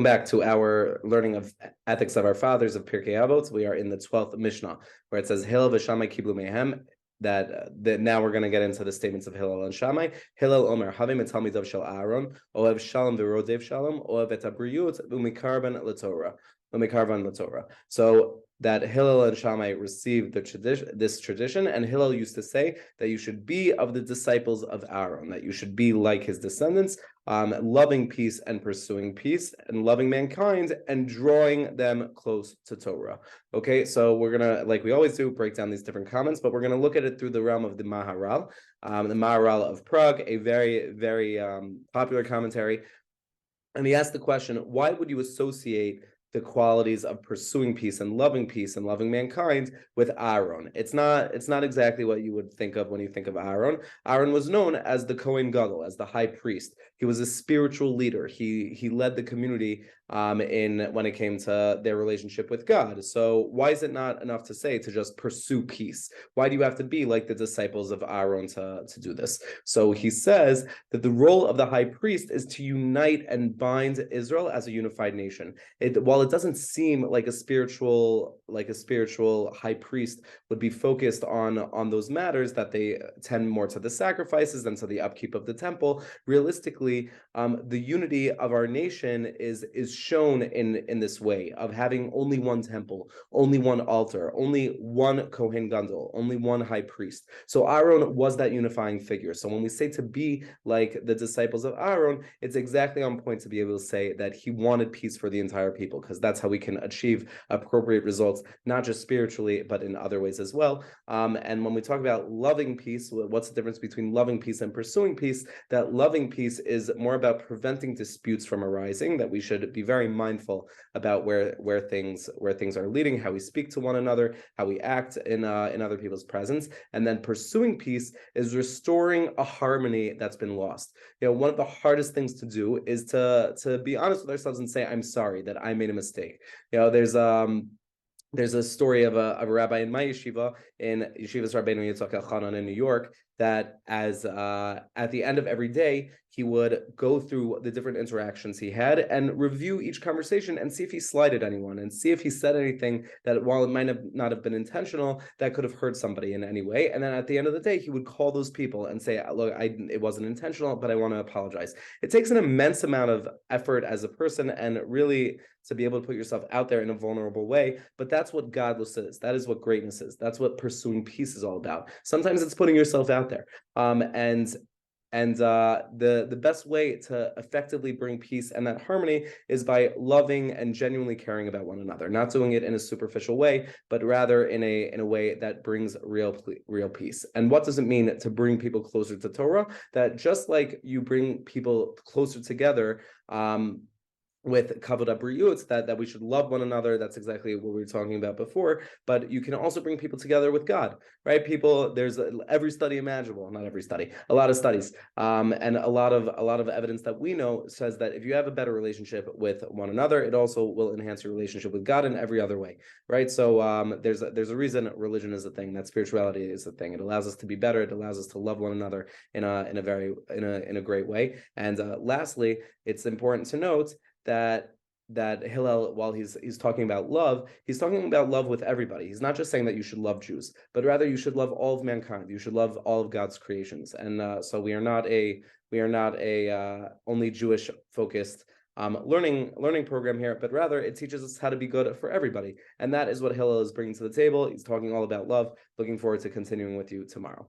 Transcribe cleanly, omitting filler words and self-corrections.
Back to our learning of ethics of our fathers of Pirkei Avot. We are in the 12th Mishnah, where it says Hillel v'Shammai kiblu mehem. That now we're going to get into the statements of Hillel and Shammai. Hillel Omer Havim etalmidav shel Aaron ohev shalom v'rodev shalom ohev et habriyut u'mikarban l'Torah. So that Hillel and Shammai received this tradition, and Hillel used to say that you should be of the disciples of Aaron, that you should be like his descendants, loving peace and pursuing peace, and loving mankind and drawing them close to Torah. Okay, so we're gonna, like we always do, break down these different comments, but we're gonna look at it through the realm of the Maharal of Prague, a very, very popular commentary. And he asked the question, why would you associate the qualities of pursuing peace and loving mankind with Aaron? It's not exactly what you would think of when you think of Aaron. Aaron was known as the Kohen Gadol, as the high priest. He was a spiritual leader. He led the community when it came to their relationship with God. So why is it not enough to say to just pursue peace? Why do you have to be like the disciples of Aaron to do this? So he says that the role of the high priest is to unite and bind Israel as a unified nation. While it doesn't seem like a spiritual high priest would be focused on those matters, that they tend more to the sacrifices than to the upkeep of the temple, realistically, the unity of our nation is shown in this way of having only one temple, only one altar, only one Kohen Gadol, only one high priest. So Aaron was that unifying figure. So when we say to be like the disciples of Aaron, it's exactly on point to be able to say that he wanted peace for the entire people, because that's how we can achieve appropriate results, not just spiritually, but in other ways as well. And when we talk about loving peace, what's the difference between loving peace and pursuing peace? That loving peace is more about preventing disputes from arising, that we should be very mindful about where things are leading, how we speak to one another, how we act in other people's presence. And then pursuing peace is restoring a harmony that's been lost. One of the hardest things to do is to be honest with ourselves and say, I'm sorry that I made a mistake. There's a story of a rabbi in my yeshiva, in Yeshivas Rabbeinu Yitzchak Elchanan in New York, that as at the end of every day, he would go through the different interactions he had and review each conversation and see if he slighted anyone and see if he said anything that, while it might not have been intentional, that could have hurt somebody in any way. And then at the end of the day, he would call those people and say, look, it wasn't intentional, but I want to apologize. It takes an immense amount of effort as a person, and really to be able to put yourself out there in a vulnerable way. But that's what godless is. That is what greatness is. That's what pursuing peace is all about. Sometimes it's putting yourself out there. And the best way to effectively bring peace and that harmony is by loving and genuinely caring about one another, not doing it in a superficial way, but rather in a way that brings real peace. And what does it mean to bring people closer to Torah? That just like you bring people closer together, with kavod habriyut, that we should love one another. That's exactly what we were talking about before. But you can also bring people together with God, right? There's every study imaginable, not every study, a lot of studies, and a lot of evidence that we know says that if you have a better relationship with one another, it also will enhance your relationship with God in every other way, right? So there's a reason religion is a thing, that spirituality is a thing. It allows us to be better. It allows us to love one another in a great way. And lastly, it's important to note that Hillel, while he's talking about love, he's talking about love with everybody. He's not just saying that you should love Jews, but rather you should love all of mankind. You should love all of God's creations. And so we are not a only Jewish focused learning program here, but rather it teaches us how to be good for everybody. And that is what Hillel is bringing to the table. He's talking all about love. Looking forward to continuing with you tomorrow.